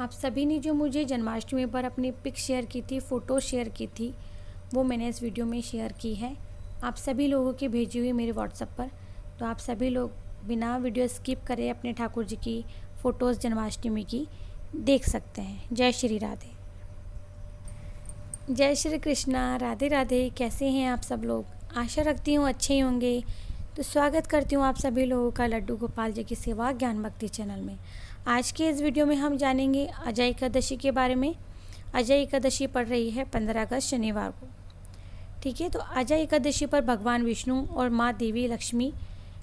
आप सभी ने जो मुझे जन्माष्टमी पर अपनी पिक शेयर की थी, फ़ोटो शेयर की थी, वो मैंने इस वीडियो में शेयर की है आप सभी लोगों की भेजी हुई मेरे व्हाट्सएप पर। तो आप सभी लोग बिना वीडियो स्किप करे अपने ठाकुर जी की फ़ोटोज़ जन्माष्टमी की देख सकते हैं। जय श्री राधे, जय श्री कृष्णा, राधे राधे। कैसे हैं आप सब लोग? आशा रखती हूँ अच्छे ही होंगे। तो स्वागत करती हूँ आप सभी लोगों का लड्डू गोपाल जी की सेवा ज्ञान भक्ति चैनल में। आज के इस वीडियो में हम जानेंगे अजय एकादशी के बारे में। अजय एकादशी पड़ रही है 15 अगस्त शनिवार को। ठीक है, तो अजय एकादशी पर भगवान विष्णु और माँ देवी लक्ष्मी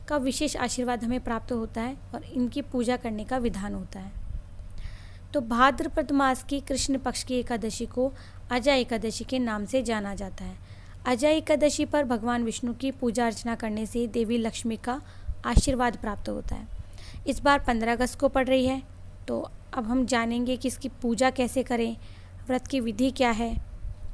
का विशेष आशीर्वाद हमें प्राप्त होता है और इनकी पूजा करने का विधान होता है। तो भाद्रपद मास की कृष्ण पक्ष की एकादशी को अजय एकादशी के नाम से जाना जाता है। अजय एकादशी पर भगवान विष्णु की पूजा अर्चना करने से देवी लक्ष्मी का आशीर्वाद प्राप्त होता है। इस बार 15 अगस्त को पड़ रही है। तो अब हम जानेंगे कि इसकी पूजा कैसे करें, व्रत की विधि क्या है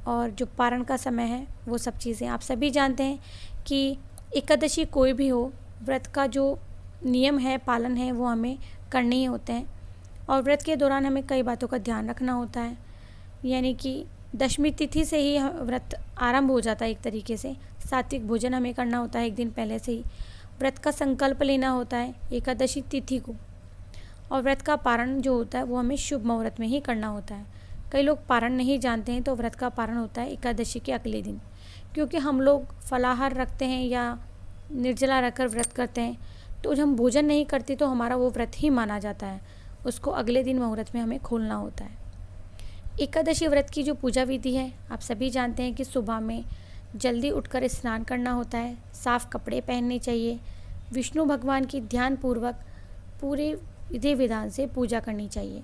और जो पारण का समय है वो सब चीज़ें। आप सभी जानते हैं कि एकादशी कोई भी हो, व्रत का जो नियम है, पालन है, वो हमें करने ही होते हैं। और व्रत के दौरान हमें कई बातों का ध्यान रखना होता है, यानी कि दशमी तिथि से ही व्रत आरंभ हो जाता है। एक तरीके से सात्विक भोजन हमें करना होता है एक दिन पहले से ही। व्रत का संकल्प लेना होता है एकादशी तिथि को, और व्रत का पारण जो होता है वो हमें शुभ मुहूर्त में ही करना होता है। कई लोग पारण नहीं जानते हैं, तो व्रत का पारण होता है एकादशी के अगले दिन। क्योंकि हम लोग फलाहार रखते हैं या निर्जला रखकर व्रत करते हैं, तो जब हम भोजन नहीं करते तो हमारा वो व्रत ही माना जाता है। उसको अगले दिन मुहूर्त में हमें खोलना होता है। एकादशी व्रत की जो पूजा विधि है, आप सभी जानते हैं कि सुबह में जल्दी उठकर स्नान करना होता है, साफ़ कपड़े पहनने चाहिए, विष्णु भगवान की ध्यानपूर्वक पूरे विधि विधान से पूजा करनी चाहिए।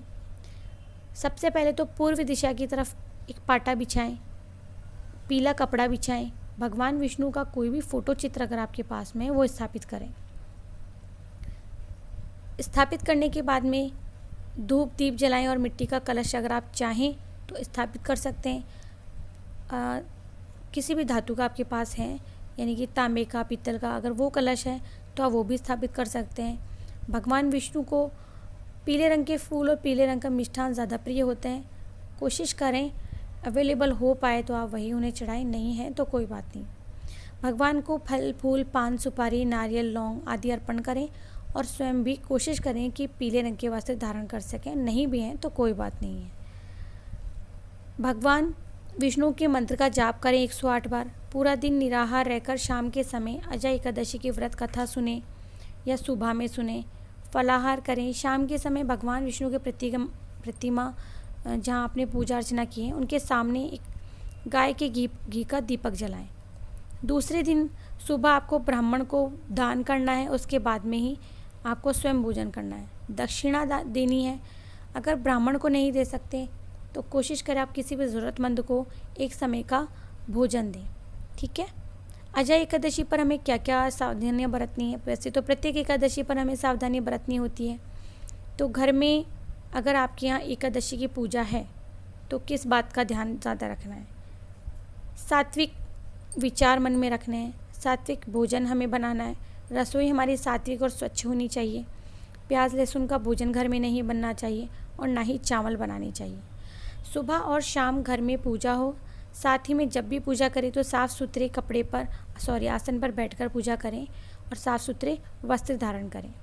सबसे पहले तो पूर्व दिशा की तरफ एक पाटा बिछाएं, पीला कपड़ा बिछाएं, भगवान विष्णु का कोई भी फ़ोटो चित्र अगर आपके पास में है वो स्थापित करें। स्थापित करने के बाद में धूप दीप जलाएं और मिट्टी का कलश अगर आप चाहें तो स्थापित कर सकते हैं। किसी भी धातु का आपके पास है, यानी कि तांबे का, पीतल का, अगर वो कलश है तो आप वो भी स्थापित कर सकते हैं। भगवान विष्णु को पीले रंग के फूल और पीले रंग का मिष्ठान ज़्यादा प्रिय होते हैं। कोशिश करें अवेलेबल हो पाए तो आप वही उन्हें चढ़ाएं, नहीं है तो कोई बात नहीं। भगवान को फल फूल, पान, सुपारी, नारियल, लौंग आदि अर्पण करें और स्वयं भी कोशिश करें कि पीले रंग के वस्त्र धारण कर सकें। नहीं भी हैं तो कोई बात नहीं है। भगवान विष्णु के मंत्र का जाप करें 108 बार। पूरा दिन निराहार रहकर शाम के समय अजय एकादशी की व्रत कथा सुने या सुबह में सुने। फलाहार करें। शाम के समय भगवान विष्णु के प्रतिमा जहाँ आपने पूजा अर्चना की है उनके सामने एक गाय के घी का दीपक जलाएं। दूसरे दिन सुबह आपको ब्राह्मण को दान करना है, उसके बाद में ही आपको स्वयं भोजन करना है। दक्षिणा देनी है। अगर ब्राह्मण को नहीं दे सकते तो कोशिश करें आप किसी भी ज़रूरतमंद को एक समय का भोजन दें। ठीक है। अजय एकादशी पर हमें क्या क्या सावधानियाँ बरतनी है? वैसे तो प्रत्येक एकादशी पर हमें सावधानी बरतनी होती है। तो घर में अगर आपके यहाँ एकादशी की पूजा है तो किस बात का ध्यान ज़्यादा रखना है? सात्विक विचार मन में रखने हैं, सात्विक भोजन हमें बनाना है, रसोई हमारी सात्विक और स्वच्छ होनी चाहिए, प्याज लहसुन का भोजन घर में नहीं बनना चाहिए और ना ही चावल बनाने चाहिए। सुबह और शाम घर में पूजा हो। साथ ही में जब भी पूजा करें तो साफ़ सुथरे कपड़े पर आसन पर बैठकर पूजा करें और साफ़ सुथरे वस्त्र धारण करें।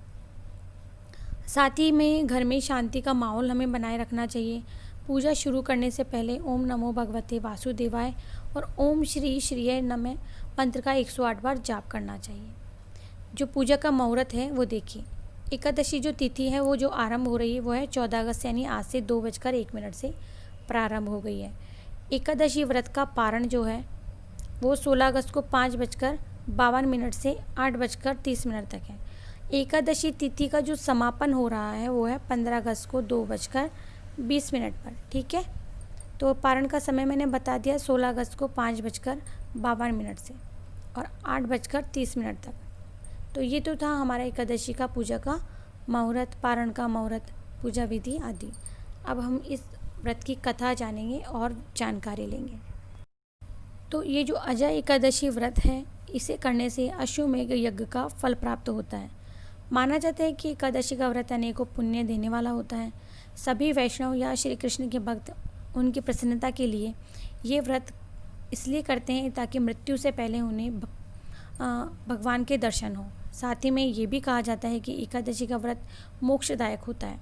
साथ ही में घर में शांति का माहौल हमें बनाए रखना चाहिए। पूजा शुरू करने से पहले ओम नमो भगवते वासुदेवाय और ओम श्री श्रीय नमः मंत्र का 108 बार जाप करना चाहिए। जो पूजा का मुहूर्त है वो देखिए। एकादशी जो तिथि है वो जो आरंभ हो रही है वो है 14 अगस्त, यानी आज से 2:01 से प्रारंभ हो गई है। एकादशी व्रत का पारण जो है वो 16 अगस्त को 5:52 से 8:30 तक है। एकादशी तिथि का जो समापन हो रहा है वो है 15 अगस्त को 2:20 पर। ठीक है। तो पारण का समय मैंने बता दिया, 16 अगस्त को 5:52 से और 8:30 तक। तो ये तो था हमारा एकादशी का पूजा का मुहूर्त, पारण का मुहूर्त, पूजा विधि आदि। अब हम इस व्रत की कथा जानेंगे और जानकारी लेंगे। तो ये जो अजय एकादशी व्रत है, इसे करने से अश्वमेघ यज्ञ का फल प्राप्त होता है। माना जाता है कि एकादशी का व्रत अनेकों पुण्य देने वाला होता है। सभी वैष्णव या श्री कृष्ण के भक्त उनकी प्रसन्नता के लिए ये व्रत इसलिए करते हैं ताकि मृत्यु से पहले उन्हें भगवान के दर्शन हो। साथ ही में ये भी कहा जाता है कि एकादशी का व्रत मोक्षदायक होता है।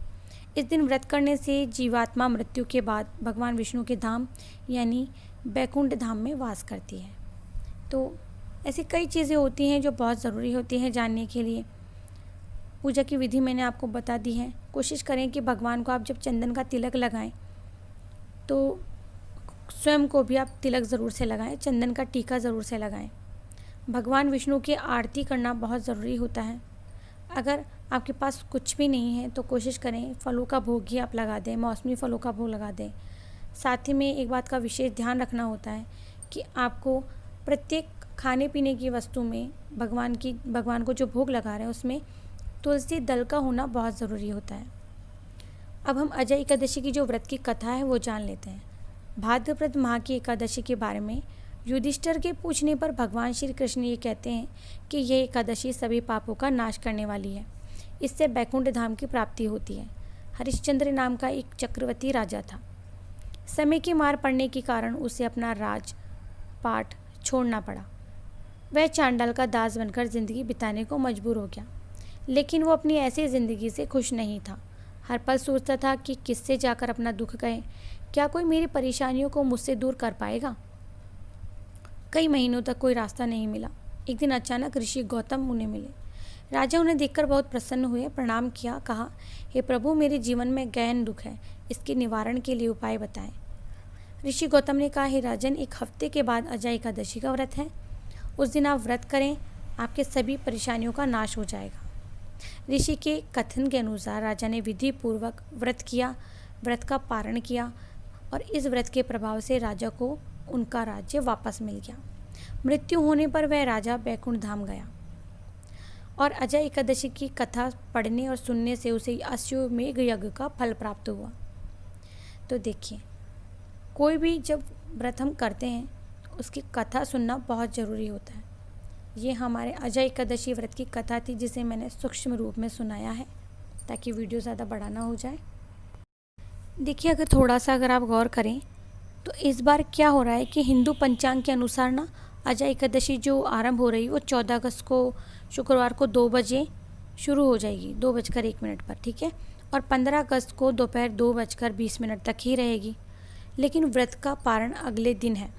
इस दिन व्रत करने से जीवात्मा मृत्यु के बाद भगवान विष्णु के धाम यानी बैकुंठ धाम में वास करती है। तो ऐसी कई चीज़ें होती हैं जो बहुत ज़रूरी होती हैं जानने के लिए। पूजा की विधि मैंने आपको बता दी है। कोशिश करें कि भगवान को आप जब चंदन का तिलक लगाएं तो स्वयं को भी आप तिलक ज़रूर से लगाएं, चंदन का टीका ज़रूर से लगाएं। भगवान विष्णु की आरती करना बहुत ज़रूरी होता है। अगर आपके पास कुछ भी नहीं है तो कोशिश करें फलों का भोग ही आप लगा दें, मौसमी फलों का भोग लगा दें। साथ ही में एक बात का विशेष ध्यान रखना होता है कि आपको प्रत्येक खाने पीने की वस्तु में भगवान को जो भोग लगा रहे हैं उसमें तुलसी दल का होना बहुत ज़रूरी होता है। अब हम अजय एकादशी की जो व्रत की कथा है वो जान लेते हैं। भाद्रपद माह की एकादशी के बारे में युधिष्ठिर के पूछने पर भगवान श्री कृष्ण ये कहते हैं कि यह एकादशी सभी पापों का नाश करने वाली है। इससे बैकुंठ धाम की प्राप्ति होती है। हरिश्चंद्र नाम का एक चक्रवर्ती राजा था। समय की मार पड़ने के कारण उसे अपना राजपाट छोड़ना पड़ा। वह चांडाल का दास बनकर जिंदगी बिताने को मजबूर हो गया। लेकिन वो अपनी ऐसी ज़िंदगी से खुश नहीं था। हर पल सोचता था कि किससे जाकर अपना दुख कहे, क्या कोई मेरी परेशानियों को मुझसे दूर कर पाएगा। कई महीनों तक कोई रास्ता नहीं मिला। एक दिन अचानक ऋषि गौतम उन्हें मिले। राजा उन्हें देखकर बहुत प्रसन्न हुए, प्रणाम किया, कहा, हे प्रभु, मेरे जीवन में गहन दुख है, इसके निवारण के लिए उपाय बताएं। ऋषि गौतम ने कहा, हे राजन, एक हफ्ते के बाद अजय एकादशी का व्रत है। उस दिन आप व्रत करें, आपके सभी परेशानियों का नाश हो जाएगा। ऋषि के कथन के अनुसार राजा ने विधि पूर्वक व्रत किया, व्रत का पारण किया और इस व्रत के प्रभाव से राजा को उनका राज्य वापस मिल गया। मृत्यु होने पर वह राजा बैकुंठ धाम गया और अजय एकादशी की कथा पढ़ने और सुनने से उसे अश्वमेध यज्ञ का फल प्राप्त हुआ। तो देखिए, कोई भी जब व्रत हम करते हैं उसकी कथा सुनना बहुत ज़रूरी होता है। ये हमारे अजय एकादशी व्रत की कथा थी जिसे मैंने सूक्ष्म रूप में सुनाया है ताकि वीडियो ज़्यादा बड़ा ना हो जाए। देखिए, अगर आप गौर करें तो इस बार क्या हो रहा है कि हिंदू पंचांग के अनुसार ना अजय एकादशी जो आरंभ हो रही है वो 14 अगस्त को शुक्रवार को 2 बजे शुरू हो जाएगी, 2:01 पर, ठीक है। और 15 अगस्त को दोपहर 2:20 तक ही रहेगी। लेकिन व्रत का पारण अगले दिन है।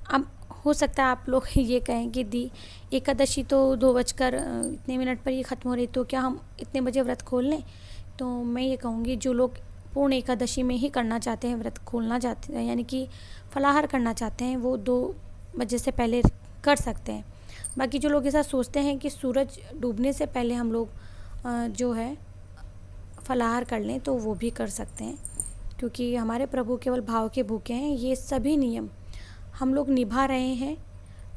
अब हो सकता है आप लोग ये कहें कि दी एकादशी तो 2:00 पर ये ख़त्म हो रही, तो क्या हम इतने बजे व्रत खोल लें? तो मैं ये कहूँगी, जो लोग पूर्ण एकादशी में ही करना चाहते हैं, व्रत खोलना चाहते हैं, यानी कि फलाहार करना चाहते हैं, वो 2 बजे से पहले कर सकते हैं। बाकी जो लोग ऐसा सोचते हैं कि सूरज डूबने से पहले हम लोग जो है फलाहार कर लें, तो वो भी कर सकते हैं, क्योंकि हमारे प्रभु केवल भाव के भूखे हैं। ये सभी नियम हम लोग निभा रहे हैं,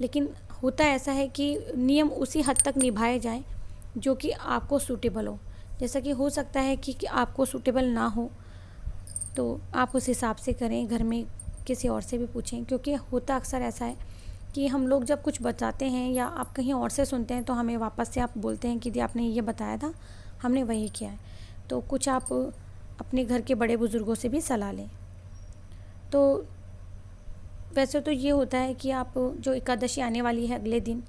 लेकिन होता ऐसा है कि नियम उसी हद तक निभाए जाएं जो कि आपको सूटेबल हो। जैसा कि हो सकता है कि आपको सूटेबल ना हो तो आप उस हिसाब से करें, घर में किसी और से भी पूछें, क्योंकि होता अक्सर ऐसा है कि हम लोग जब कुछ बताते हैं या आप कहीं और से सुनते हैं तो हमें वापस से आप बोलते हैं कि दी आपने ये बताया था, हमने वही किया है। तो कुछ आप अपने घर के बड़े बुज़ुर्गों से भी सलाह लें। तो वैसे तो ये होता है कि आप जो एकादशी आने वाली है अगले दिन,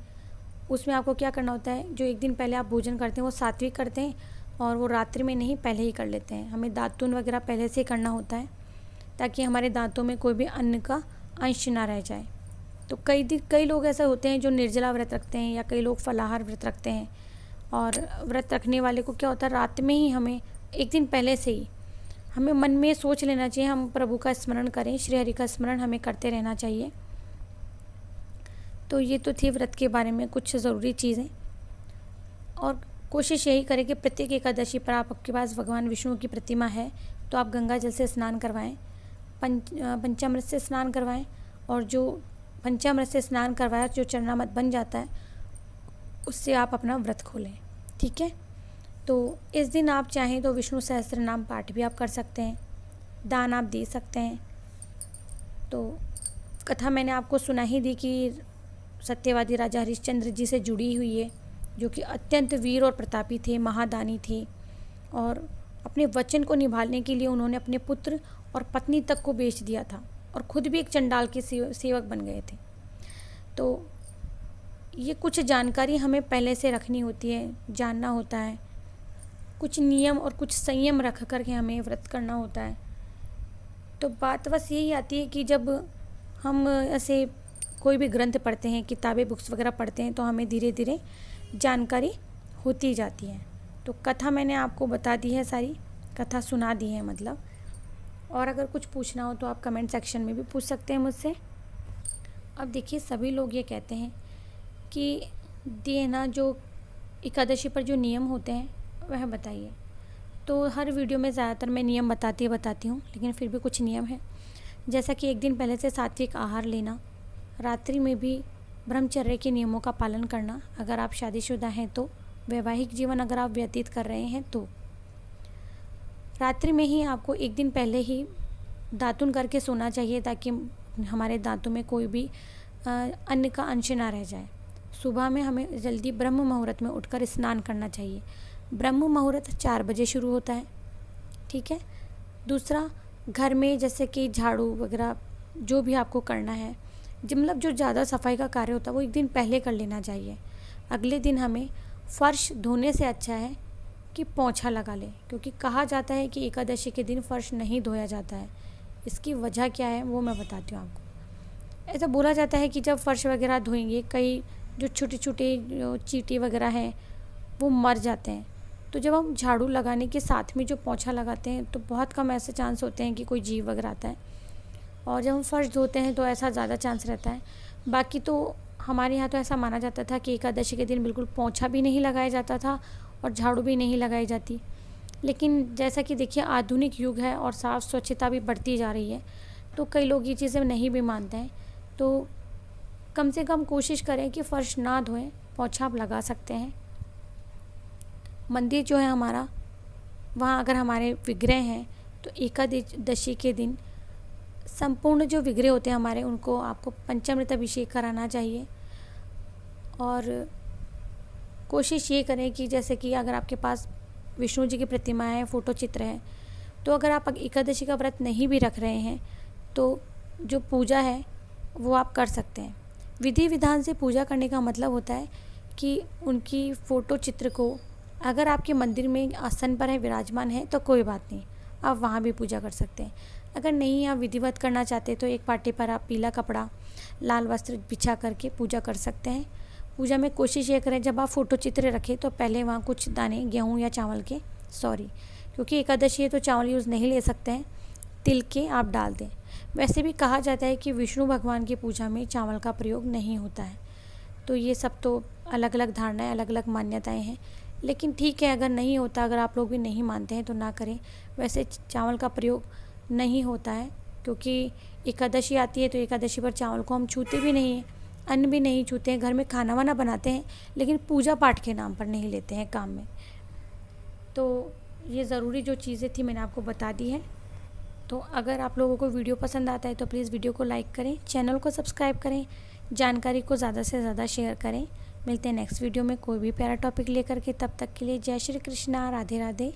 उसमें आपको क्या करना होता है, जो एक दिन पहले आप भोजन करते हैं वो सात्विक करते हैं और वो रात्रि में नहीं, पहले ही कर लेते हैं। हमें दातून वगैरह पहले से करना होता है ताकि हमारे दांतों में कोई भी अन्न का अंश ना रह जाए। तो कई लोग ऐसे होते हैं जो निर्जला व्रत रखते हैं, या कई लोग फलाहार व्रत रखते हैं। और व्रत रखने वाले को क्या होता है, रात में ही हमें एक दिन पहले से ही हमें मन में सोच लेना चाहिए, हम प्रभु का स्मरण करें, श्री हरि का स्मरण हमें करते रहना चाहिए। तो ये तो थी व्रत के बारे में कुछ ज़रूरी चीज़ें। और कोशिश यही करें कि प्रत्येक एकादशी पर आपके पास भगवान विष्णु की प्रतिमा है तो आप गंगा जल से स्नान करवाएं, पंचामृत से स्नान करवाएं, और जो पंचामृत से स्नान करवाया जो चरणामृत बन जाता है उससे आप अपना व्रत खोलें, ठीक है। तो इस दिन आप चाहें तो विष्णु सहस्त्र नाम पाठ भी आप कर सकते हैं, दान आप दे सकते हैं। तो कथा मैंने आपको सुना ही दी कि सत्यवादी राजा हरिश्चंद्र जी से जुड़ी हुई है, जो कि अत्यंत वीर और प्रतापी थे, महादानी थे और अपने वचन को निभाने के लिए उन्होंने अपने पुत्र और पत्नी तक को बेच दिया था और खुद भी एक चंडाल के सेवक बन गए थे। तो ये कुछ जानकारी हमें पहले से रखनी होती है, जानना होता है, कुछ नियम और कुछ संयम रख कर के हमें व्रत करना होता है। तो बात बस यही आती है कि जब हम ऐसे कोई भी ग्रंथ पढ़ते हैं, किताबें बुक्स वगैरह पढ़ते हैं, तो हमें धीरे धीरे जानकारी होती जाती है। तो कथा मैंने आपको बता दी है, सारी कथा सुना दी है मतलब। और अगर कुछ पूछना हो तो आप कमेंट सेक्शन में भी पूछ सकते हैं मुझसे। अब देखिए, सभी लोग ये कहते हैं कि ये ना जो एकादशी पर जो नियम होते हैं वह बताइए। तो हर वीडियो में ज़्यादातर मैं नियम बताती हूँ, लेकिन फिर भी कुछ नियम है, जैसा कि एक दिन पहले से सात्विक आहार लेना, रात्रि में भी ब्रह्मचर्य के नियमों का पालन करना, अगर आप शादीशुदा हैं तो, वैवाहिक जीवन अगर आप व्यतीत कर रहे हैं तो, रात्रि में ही आपको एक दिन पहले ही दातुन करके सोना चाहिए ताकि हमारे दांतों में कोई भी अन्न का अंश ना रह जाए। सुबह में हमें जल्दी ब्रह्म मुहूर्त में उठकर स्नान करना चाहिए। ब्रह्म मुहूर्त 4 बजे शुरू होता है, ठीक है। दूसरा, घर में जैसे कि झाड़ू वगैरह जो भी आपको करना है, मतलब जो ज़्यादा सफाई का कार्य होता है वो एक दिन पहले कर लेना चाहिए। अगले दिन हमें फ़र्श धोने से अच्छा है कि पोंछा लगा लें, क्योंकि कहा जाता है कि एकादशी के दिन फ़र्श नहीं धोया जाता है। इसकी वजह क्या है वो मैं बताती हूँ आपको। ऐसा बोला जाता है कि जब फ़र्श वगैरह धोएंगे, कई जो छोटे छोटे चींटी वगैरह हैं वो मर जाते हैं। तो जब हम झाड़ू लगाने के साथ में जो पोंछा लगाते हैं तो बहुत कम ऐसे चांस होते हैं कि कोई जीव वगैरह आता है, और जब हम फ़र्श धोते हैं तो ऐसा ज़्यादा चांस रहता है। बाकी तो हमारे यहाँ तो ऐसा माना जाता था कि एकादशी के दिन बिल्कुल पोंछा भी नहीं लगाया जाता था और झाड़ू भी नहीं लगाई जाती। लेकिन जैसा कि देखिए, आधुनिक युग है और साफ़ स्वच्छता भी बढ़ती जा रही है, तो कई लोग ये चीज़ें नहीं भी मानते हैं। तो कम से कम कोशिश करें कि फ़र्श ना धोएं, पोंछा आप लगा सकते हैं। मंदिर जो है हमारा, वहाँ अगर हमारे विग्रह हैं तो एकादशी के दिन संपूर्ण जो विग्रह होते हैं हमारे, उनको आपको पंचामृत अभिषेक कराना चाहिए। और कोशिश ये करें कि जैसे कि अगर आपके पास विष्णु जी की प्रतिमा है, फ़ोटो चित्र है, तो अगर आप एकादशी का व्रत नहीं भी रख रहे हैं तो जो पूजा है वो आप कर सकते हैं। विधि विधान से पूजा करने का मतलब होता है कि उनकी फ़ोटो चित्र को अगर आपके मंदिर में आसन पर है, विराजमान है, तो कोई बात नहीं, आप वहाँ भी पूजा कर सकते हैं। अगर नहीं आप विधिवत करना चाहते तो एक पाटे पर आप पीला कपड़ा, लाल वस्त्र बिछा करके पूजा कर सकते हैं। पूजा में कोशिश ये करें जब आप फ़ोटो चित्र रखें तो पहले वहाँ कुछ दाने गेहूँ या चावल के, क्योंकि एकादशी है तो चावल यूज़ नहीं ले सकते हैं, तिल के आप डाल दें। वैसे भी कहा जाता है कि विष्णु भगवान की पूजा में चावल का प्रयोग नहीं होता है। तो ये सब तो अलग अलग धारणाएँ, अलग अलग मान्यताएँ हैं, लेकिन ठीक है, अगर नहीं होता, अगर आप लोग भी नहीं मानते हैं तो ना करें। वैसे चावल का प्रयोग नहीं होता है, क्योंकि एकादशी आती है तो एकादशी पर चावल को हम छूते भी नहीं हैं, अन्न भी नहीं छूते हैं। घर में खाना वाना बनाते हैं लेकिन पूजा पाठ के नाम पर नहीं लेते हैं काम में। तो ये ज़रूरी जो चीज़ें थी मैंने आपको बता दी है। तो अगर आप लोगों को वीडियो पसंद आता है तो प्लीज़ वीडियो को लाइक करें, चैनल को सब्सक्राइब करें, जानकारी को ज़्यादा से ज़्यादा शेयर करें। मिलते हैं नेक्स्ट वीडियो में कोई भी प्यारा टॉपिक लेकर के। तब तक के लिए जय श्री कृष्णा, राधे राधे।